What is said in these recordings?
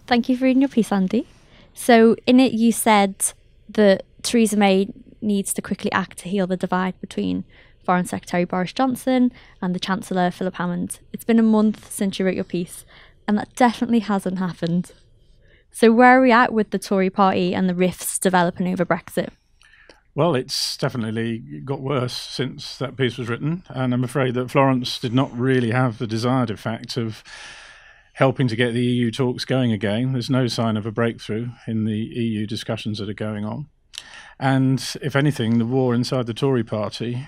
Thank you for reading your piece, Andy. So in it, you said that Theresa May needs to quickly act to heal the divide between Foreign Secretary Boris Johnson and the Chancellor Philip Hammond. It's been a month since you wrote your piece, and that definitely hasn't happened. So where are we at with the Tory party and the rifts developing over Brexit? Well, it's definitely got worse since that piece was written, and I'm afraid that Florence did not really have the desired effect of helping to get the EU talks going again. There's no sign of a breakthrough in the EU discussions that are going on. And if anything, the war inside the Tory party,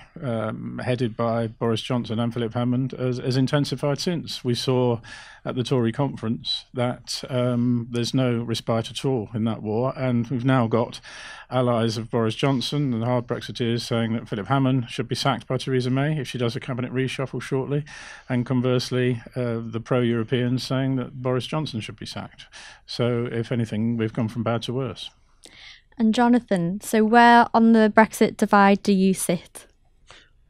headed by Boris Johnson and Philip Hammond, has intensified since. We saw at the Tory conference that there's no respite at all in that war. And we've now got allies of Boris Johnson and the hard Brexiteers saying that Philip Hammond should be sacked by Theresa May if she does a cabinet reshuffle shortly. And conversely, the pro-Europeans saying that Boris Johnson should be sacked. So if anything, we've gone from bad to worse. And Jonathan, so where on the Brexit divide do you sit?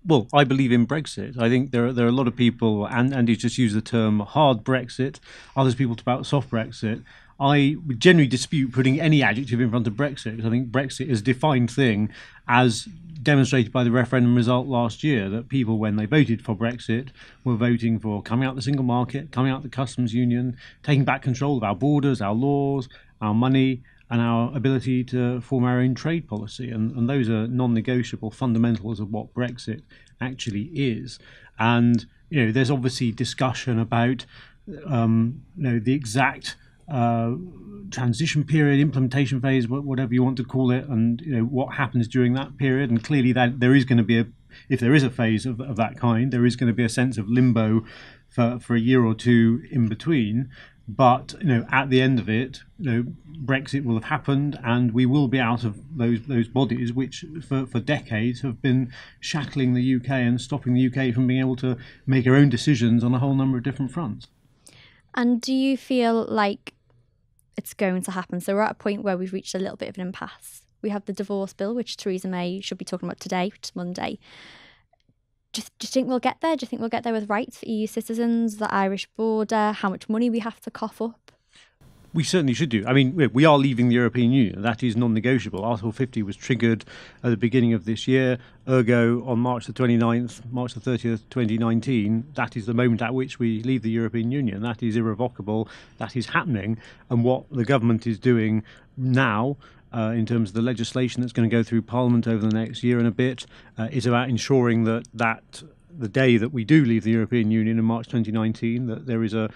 Well, I believe in Brexit. I think there are a lot of people, and Andy just used the term hard Brexit, others people talk about soft Brexit. I would generally dispute putting any adjective in front of Brexit, because I think Brexit is a defined thing, as demonstrated by the referendum result last year, that people, when they voted for Brexit, were voting for coming out of the single market, coming out of the customs union, taking back control of our borders, our laws, our money, and our ability to form our own trade policy. And those are non-negotiable fundamentals of what Brexit actually is. And, there's obviously discussion about, the exact transition period, implementation phase, whatever you want to call it, and, what happens during that period. And clearly that there is going to be if there is a phase of that kind, there is going to be a sense of limbo for a year or two in between. But at the end of it, Brexit will have happened, and we will be out of those bodies which, for decades, have been shackling the UK and stopping the UK from being able to make our own decisions on a whole number of different fronts. And do you feel like it's going to happen? So we're at a point where we've reached a little bit of an impasse. We have the divorce bill, which Theresa May should be talking about today, which is Monday. Do you think we'll get there? Do you think we'll get there with rights for EU citizens, the Irish border, how much money we have to cough up? We certainly should do. I mean, we are leaving the European Union. That is non-negotiable. Article 50 was triggered at the beginning of this year. Ergo, on March the 29th, March the 30th, 2019, that is the moment at which we leave the European Union. That is irrevocable. That is happening. And what the government is doing now, in terms of the legislation that's going to go through Parliament over the next year and a bit, is about ensuring that the day that we do leave the European Union in March 2019, that there is a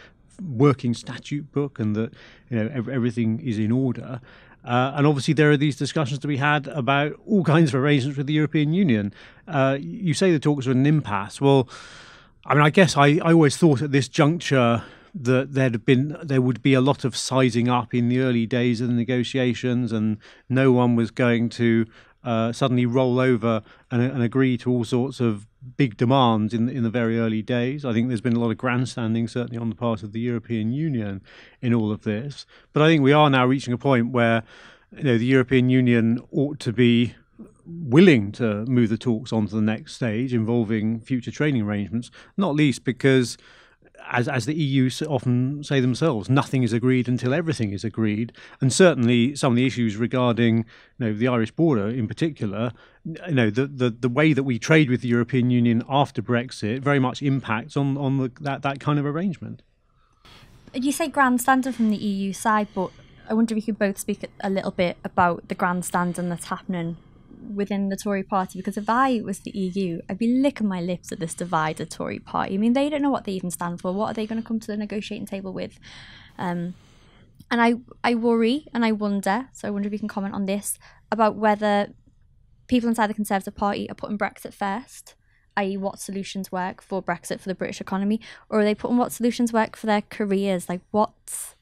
working statute book and that everything is in order. And obviously there are these discussions to be had about all kinds of arrangements with the European Union. You say the talks are an impasse. Well, I mean, I guess I always thought at this juncture that there would be a lot of sizing up in the early days of the negotiations, and no one was going to suddenly roll over and agree to all sorts of big demands in the very early days. I think there's been a lot of grandstanding, certainly on the part of the European Union, in all of this. But I think we are now reaching a point where the European Union ought to be willing to move the talks on to the next stage involving future trading arrangements, not least because, as the EU often say themselves, nothing is agreed until everything is agreed. And certainly some of the issues regarding the Irish border in particular, the way that we trade with the European Union after Brexit very much impacts on that kind of arrangement. You say grandstanding from the EU side, but I wonder if you could both speak a little bit about the grandstanding that's happening within the Tory party, because if I was the EU, I'd be licking my lips at this divided Tory party. I mean, they don't know what they even stand for. What are they going to come to the negotiating table with? And I worry and I wonder, so I wonder if you can comment on this, about whether people inside the Conservative Party are putting Brexit first, i.e. what solutions work for Brexit for the British economy, or are they putting what solutions work for their careers? Like, what's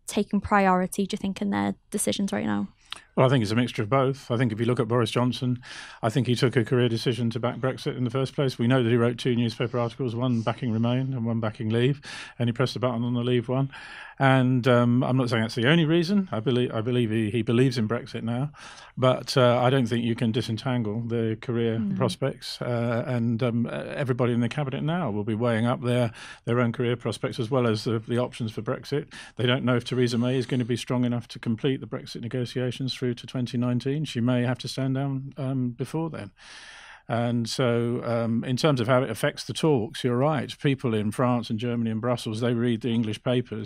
taking priority, do you think, in their decisions right now? Well, I think it's a mixture of both. I think if you look at Boris Johnson, I think he took a career decision to back Brexit in the first place. We know that he wrote 2 newspaper articles, one backing Remain and one backing Leave, and he pressed the button on the Leave one. And I'm not saying that's the only reason. I believe he believes in Brexit now, but I don't think you can disentangle the career prospects. And everybody in the cabinet now will be weighing up their own career prospects as well as the options for Brexit. They don't know if Theresa May is going to be strong enough to complete the Brexit negotiations through to 2019. She may have to stand down before then. And so in terms of how it affects the talks, you're right. People in France and Germany and Brussels, they read the English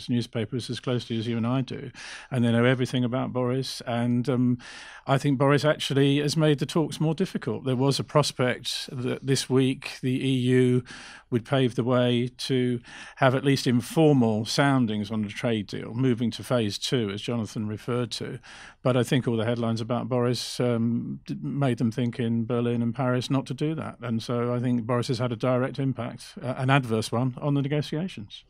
newspapers as closely as you and I do, and they know everything about Boris. And I think Boris actually has made the talks more difficult. There was a prospect that this week the EU would pave the way to have at least informal soundings on the trade deal, moving to phase 2, as Jonathan referred to. But I think all the headlines about Boris made them think in Berlin and Paris not to do that. And so I think Boris has had a direct impact, an adverse one, on the negotiations.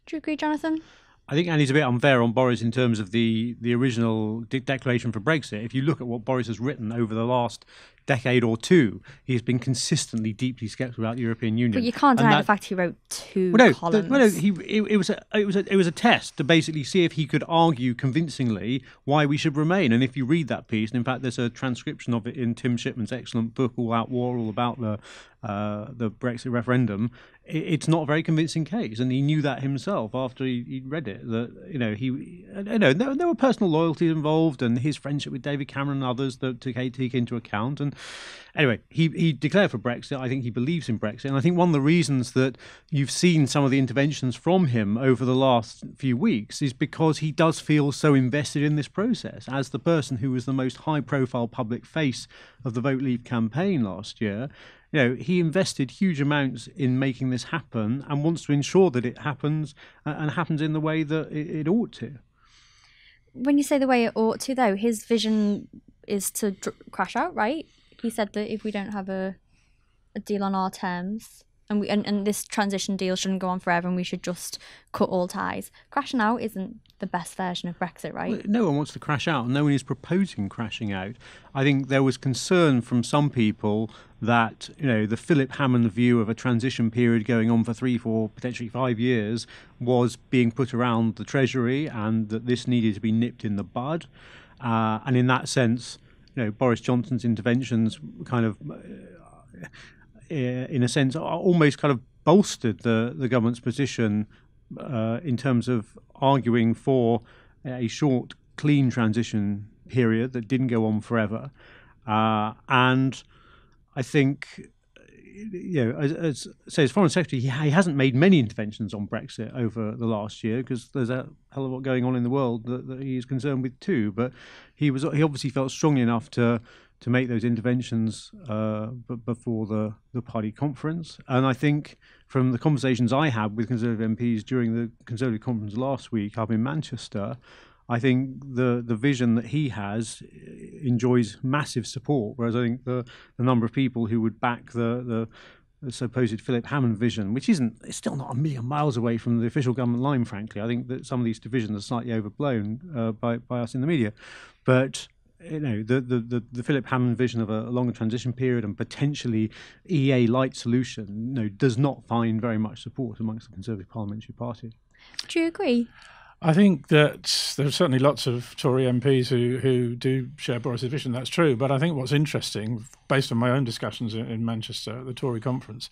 Do you agree, Jonathan? I think Andy's a bit unfair on Boris in terms of the original declaration for Brexit. If you look at what Boris has written over the last decade or two, he's been consistently deeply sceptical about the European Union. But you can't deny the fact he wrote 2 columns. It was a test to basically see if he could argue convincingly why we should remain. And if you read that piece, and in fact there's a transcription of it in Tim Shipman's excellent book, All Out War, all about the Brexit referendum, it's not a very convincing case, and he knew that himself after he read it. That there were personal loyalties involved, and his friendship with David Cameron and others that to take into account. And anyway, he declared for Brexit. I think he believes in Brexit, and I think one of the reasons that you've seen some of the interventions from him over the last few weeks is because he does feel so invested in this process. As the person who was the most high-profile public face of the Vote Leave campaign last year, he invested huge amounts in making this happen and wants to ensure that it happens and happens in the way that it ought to. When you say the way it ought to, though, his vision is to crash out, right? He said that if we don't have a deal on our terms, and this transition deal shouldn't go on forever, and we should just cut all ties. Crashing out isn't the best version of Brexit, right? Well, no one wants to crash out. No one is proposing crashing out. I think there was concern from some people that the Philip Hammond view of a transition period going on for 3, 4, potentially 5 years was being put around the Treasury, and that this needed to be nipped in the bud. And in that sense, Boris Johnson's interventions kind of, in a sense, almost kind of bolstered the government's position in terms of arguing for a short, clean transition period that didn't go on forever. And I think, as Foreign Secretary, he hasn't made many interventions on Brexit over the last year because there's a hell of a lot going on in the world that he is concerned with too. But he obviously felt strongly enough to make those interventions before the party conference. And I think from the conversations I had with Conservative MPs during the Conservative conference last week up in Manchester, I think the vision that he has enjoys massive support, whereas I think the number of people who would back the supposed Philip Hammond vision, which it's still not a million miles away from the official government line, frankly. I think that some of these divisions are slightly overblown by us in the media. But the Philip Hammond vision of a longer transition period and potentially EA light solution, does not find very much support amongst the Conservative Parliamentary Party. Do you agree? I think that there are certainly lots of Tory MPs who do share Boris's vision. That's true. But I think what's interesting, based on my own discussions in Manchester at the Tory conference,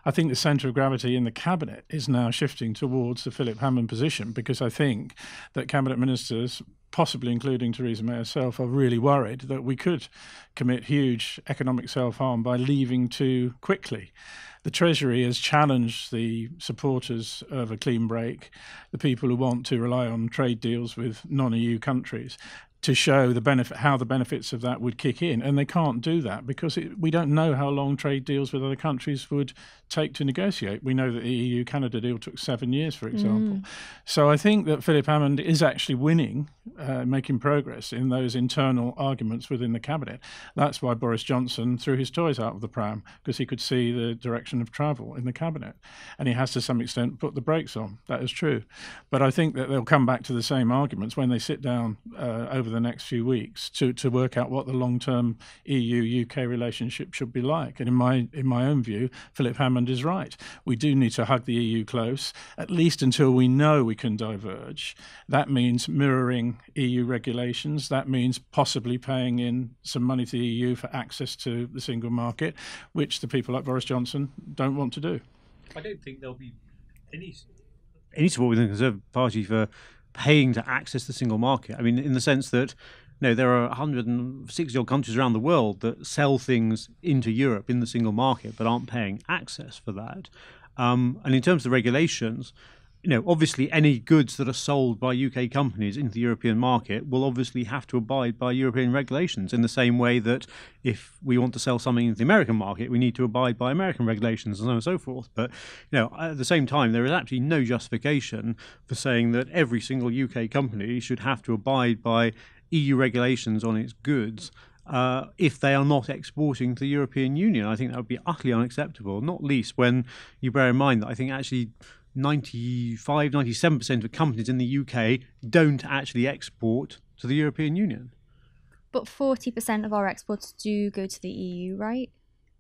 I think the centre of gravity in the cabinet is now shifting towards the Philip Hammond position, because I think that cabinet ministers, possibly including Theresa May herself, are really worried that we could commit huge economic self-harm by leaving too quickly. The Treasury has challenged the supporters of a clean break, the people who want to rely on trade deals with non-EU countries, to show how the benefits of that would kick in. And they can't do that because we don't know how long trade deals with other countries would take to negotiate. We know that the EU-Canada deal took 7 years, for example. So I think that Philip Hammond is actually winning making progress in those internal arguments within the cabinet. That's why Boris Johnson threw his toys out of the pram, because he could see the direction of travel in the cabinet, and he has to some extent put the brakes on. That is true, but I think that they'll come back to the same arguments when they sit down over the next few weeks to work out what the long-term EU-UK relationship should be like. And in my own view, Philip Hammond is right. We do need to hug the EU close, at least until we know we can diverge. That means mirroring EU regulations. That means possibly paying in some money to the EU for access to the single market, which the people like Boris Johnson don't want to do. I don't think there'll be any support within the Conservative Party for paying to access the single market. I mean, in the sense that there are 160 odd countries around the world that sell things into Europe in the single market but aren't paying access for that. And in terms of regulations, obviously any goods that are sold by UK companies into the European market will obviously have to abide by European regulations, in the same way that if we want to sell something into the American market, we need to abide by American regulations and so on and so forth. But at the same time, there is absolutely no justification for saying that every single UK company should have to abide by EU regulations on its goods if they are not exporting to the European Union. I think that would be utterly unacceptable, not least when you bear in mind that I think actually 97% of companies in the UK don't actually export to the European Union. But 40% of our exports do go to the EU, right?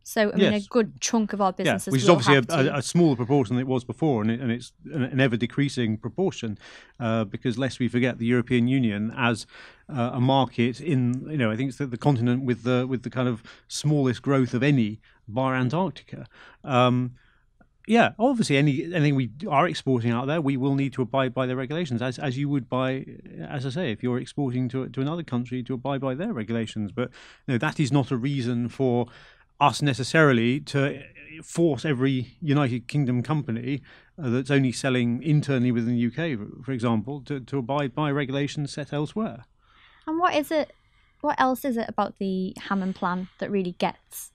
So, I mean, Yes. a good chunk of our businesses which is will obviously have to... a smaller proportion than it was before, and it's an ever-decreasing proportion, because lest we forget the European Union as a market in, I think it's the continent with the kind of smallest growth of any, bar Antarctica. Obviously anything we are exporting out there, we will need to abide by their regulations, as you would as I say, if you're exporting to another country, to abide by their regulations. But that is not a reason for us necessarily to force every United Kingdom company that's only selling internally within the UK, for example, to abide by regulations set elsewhere. And what else is it about the Hammond plan that really gets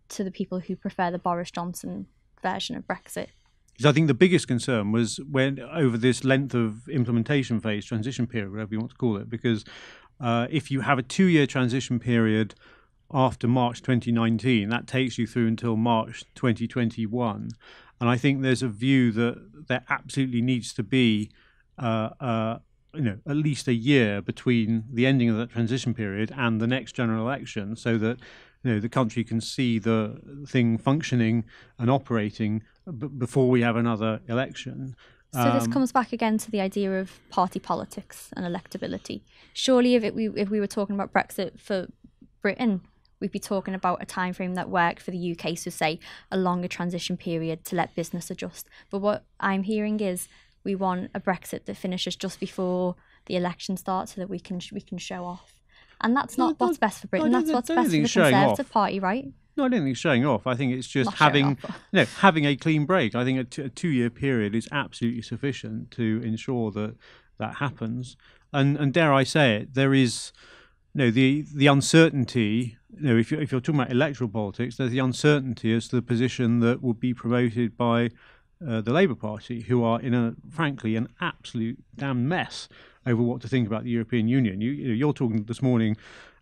to the people who prefer the Boris Johnson version of Brexit? Because I think the biggest concern was when over this length of implementation phase, transition period, whatever you want to call it, because if you have a 2-year transition period after March 2019, that takes you through until March 2021. And I think there's a view that there absolutely needs to be at least a year between the ending of that transition period and the next general election, so that the country can see the thing functioning and operating before we have another election. So this comes back again to the idea of party politics and electability. Surely if we were talking about Brexit for Britain, we'd be talking about a time frame that worked for the UK, so say a longer transition period to let business adjust. But what I'm hearing is we want a Brexit that finishes just before the election starts, so that we can show off. And that's not what's best for Britain. That's what's best for the Conservative Party, right? No, I don't think it's showing off. I think it's just Not having showing having a clean break. I think a 2-year period is absolutely sufficient to ensure that happens. And dare I say it, there is the uncertainty. If you're talking about electoral politics, there's the uncertainty as to the position that will be promoted by the Labour Party, who are in frankly an absolute damn mess over what to think about the European Union. You're talking this morning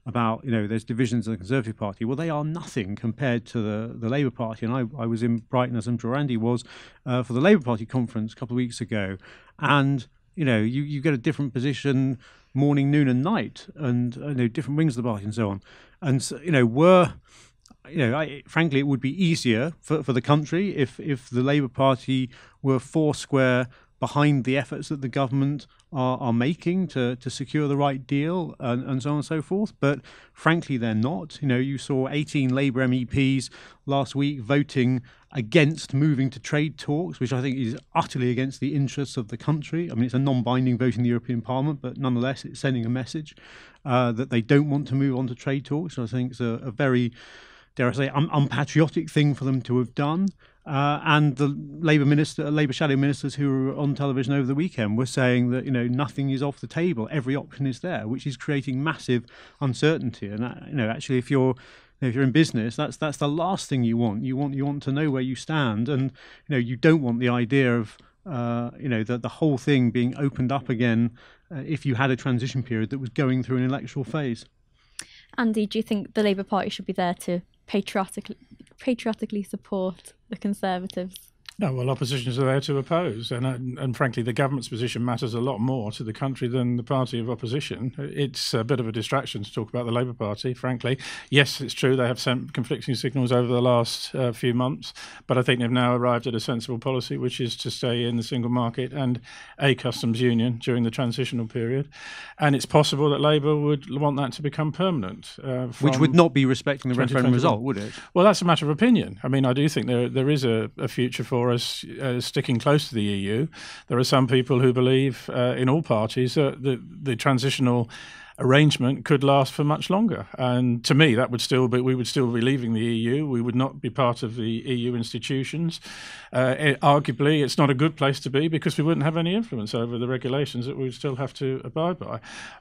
about there's divisions in the Conservative Party. Well, they are nothing compared to the Labour Party. And I was in Brighton, as I'm sure Andy was, for the Labour Party conference a couple of weeks ago, and you get a different position morning, noon, and night, and different wings of the party and so on. And so, frankly, it would be easier for the country if the Labour Party were foursquare behind the efforts that the government are making to secure the right deal and so on and so forth. But frankly, they're not. You saw 18 Labour MEPs last week voting against moving to trade talks, which I think is utterly against the interests of the country. I mean, it's a non-binding vote in the European Parliament, but nonetheless, it's sending a message that they don't want to move on to trade talks. So I think it's a very, dare I say, unpatriotic thing for them to have done. And the Labour shadow ministers who were on television over the weekend were saying that nothing is off the table, every option is there, which is creating massive uncertainty. And actually, if you're in business, that's the last thing you want. You want to know where you stand, and you don't want the idea of the whole thing being opened up again if you had a transition period that was going through an electoral phase. Andy, do you think the Labour Party should be there to patriotically support the Conservatives? No, well, oppositions are there to oppose, and frankly, the government's position matters a lot more to the country than the party of opposition. It's a bit of a distraction to talk about the Labour Party, frankly. Yes, it's true they have sent conflicting signals over the last few months, but I think they've now arrived at a sensible policy, which is to stay in the single market and a customs union during the transitional period. And it's possible that Labour would want that to become permanent. Which would not be respecting the referendum result, would it? Well, that's a matter of opinion. I mean, I do think there is a future for us sticking close to the EU. There are some people who believe in all parties that the transitional arrangement could last for much longer. And to me, that would still be, we would still be leaving the EU. We would not be part of the EU institutions. Arguably, it's not a good place to be because we wouldn't have any influence over the regulations that we would still have to abide by.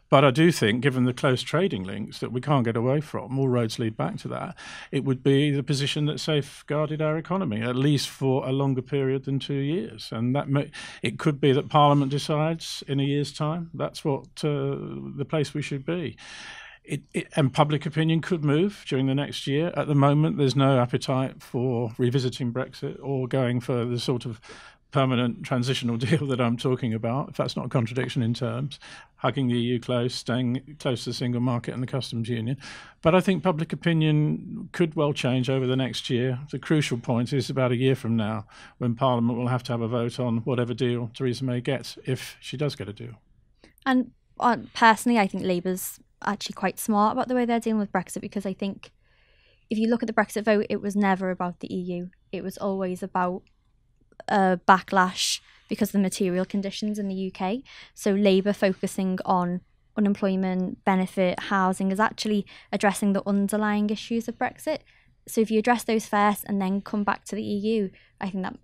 But I do think, given the close trading links that we can't get away from, all roads lead back to that, it would be the position that safeguarded our economy, at least for a longer period than 2 years. And it could be that Parliament decides in a year's time that's what the place we should be. And public opinion could move during the next year. At the moment, there's no appetite for revisiting Brexit or going for the sort of permanent transitional deal that I'm talking about, if that's not a contradiction in terms, hugging the EU close, staying close to the single market and the customs union. But I think public opinion could well change over the next year. The crucial point is about a year from now, when Parliament will have to have a vote on whatever deal Theresa May gets, if she does get a deal. And personally, I think Labour's actually quite smart about the way they're dealing with Brexit, because I think if you look at the Brexit vote, it was never about the EU. It was always about a backlash because of the material conditions in the UK. So Labour focusing on unemployment, benefit, housing is actually addressing the underlying issues of Brexit. So if you address those first and then come back to the EU, I think that,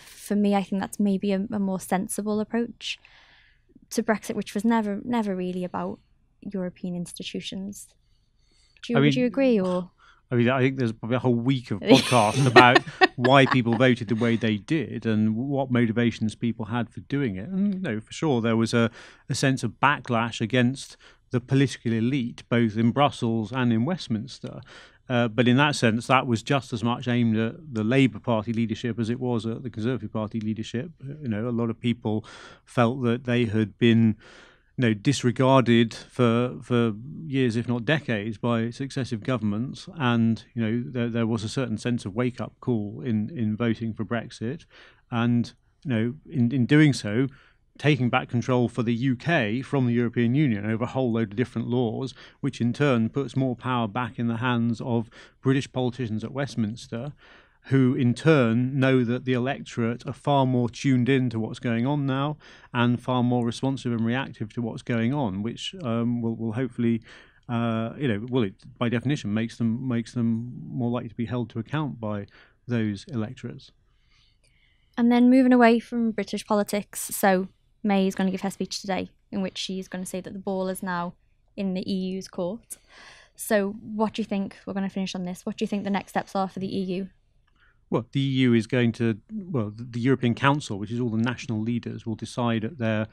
for me, I think that's maybe a more sensible approach to Brexit, which was never really about European institutions. Would you agree? Or I think there's probably a whole week of podcasts about why people voted the way they did and what motivations people had for doing it. And no, for sure, there was a sense of backlash against the political elite, both in Brussels and in Westminster. But in that sense, that was just as much aimed at the Labour Party leadership as it was at the Conservative Party leadership. A lot of people felt that they had been disregarded for years, if not decades, by successive governments, and there was a certain sense of wake-up call in voting for Brexit, and in doing so, taking back control for the UK from the European Union over a whole load of different laws, which in turn puts more power back in the hands of British politicians at Westminster, who in turn know that the electorate are far more tuned in to what's going on now and far more responsive and reactive to what's going on, which will hopefully, it by definition makes them more likely to be held to account by those electorates. And then moving away from British politics, so May is going to give her speech today, in which she's going to say that the ball is now in the EU's court. So what do you think, we're going to finish on this, what do you think the next steps are for the EU? Well, the EU is going to, the European Council, which is all the national leaders, will decide at their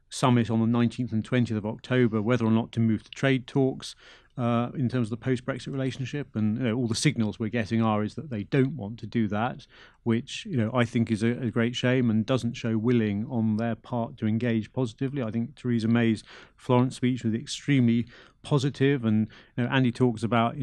summit on the 19th and 20th of October whether or not to move to trade talks in terms of the post-Brexit relationship. And all the signals we're getting is that they don't want to do that, which I think is a great shame and doesn't show willing on their part to engage positively. I think Theresa May's Florence speech was extremely positive, and Andy talks about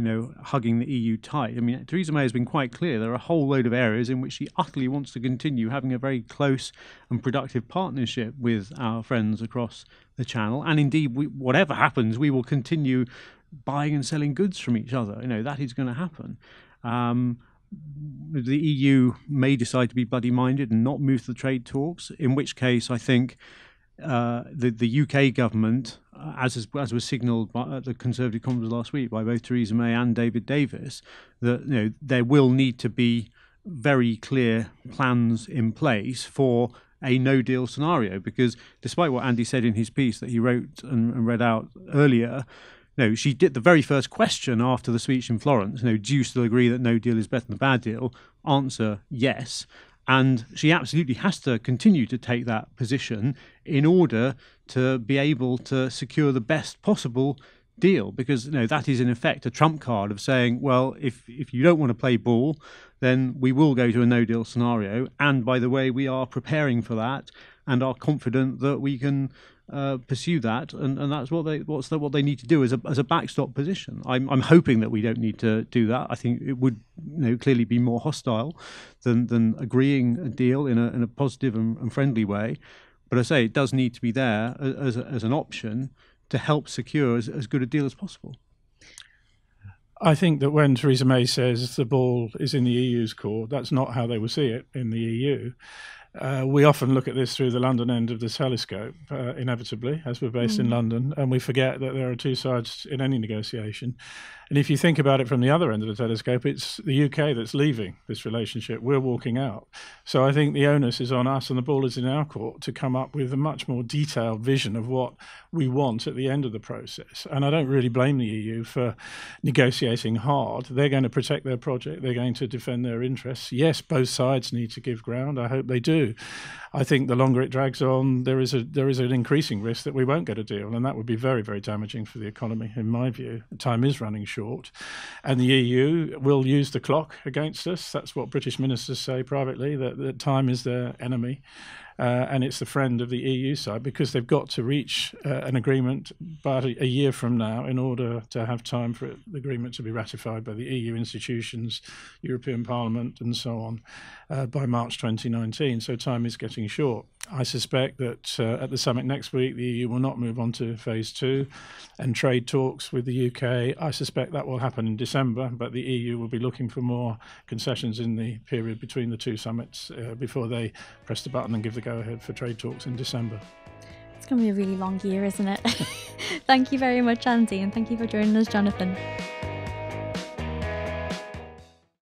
hugging the EU tight. I mean, Theresa May has been quite clear there are a whole load of areas in which she utterly wants to continue having a very close and productive partnership with our friends across the Channel, and indeed, whatever happens, we will continue buying and selling goods from each other. That is going to happen. The EU may decide to be bloody-minded and not move to the trade talks, in which case I think the UK government, as was signalled at the Conservative conference last week by both Theresa May and David Davis, that there will need to be very clear plans in place for a no-deal scenario. Because despite what Andy said in his piece that he wrote and read out earlier, she did the very first question after the speech in Florence, do you still agree that no deal is better than a bad deal? Answer, yes. And she absolutely has to continue to take that position in order to be able to secure the best possible deal, because that is in effect a trump card of saying, well, if you don't want to play ball, then we will go to a no deal scenario, and by the way, we are preparing for that and are confident that we can pursue that, and that's what they need to do as a backstop position. I'm hoping that we don't need to do that. I think it would clearly be more hostile than agreeing a deal in a positive and friendly way, but I say it does need to be there as an option to help secure as good a deal as possible. I think that when Theresa May says the ball is in the EU's court, that's not how they will see it in the EU. We often look at this through the London end of the telescope, inevitably, as we're based in London, and we forget that there are two sides in any negotiation. And if you think about it from the other end of the telescope, it's the UK that's leaving this relationship. We're walking out. So I think the onus is on us, and the ball is in our court, to come up with a much more detailed vision of what we want at the end of the process. And I don't really blame the EU for negotiating hard. They're going to protect their project. They're going to defend their interests. Yes, both sides need to give ground. I hope they do. I think the longer it drags on, there is an increasing risk that we won't get a deal, and that would be very, very damaging for the economy, in my view. Time is running short, and the EU will use the clock against us. That's what British ministers say privately, that time is their enemy. And it's the friend of the EU side, because they've got to reach an agreement about a year from now in order to have time for the agreement to be ratified by the EU institutions, European Parliament and so on by March 2019. So time is getting short. I suspect that at the summit next week, the EU will not move on to phase 2 and trade talks with the UK. I suspect that will happen in December, but the EU will be looking for more concessions in the period between the two summits before they press the button and give the go-ahead for trade talks in December. It's going to be a really long year, isn't it? Thank you very much, Andy, and thank you for joining us, Jonathan.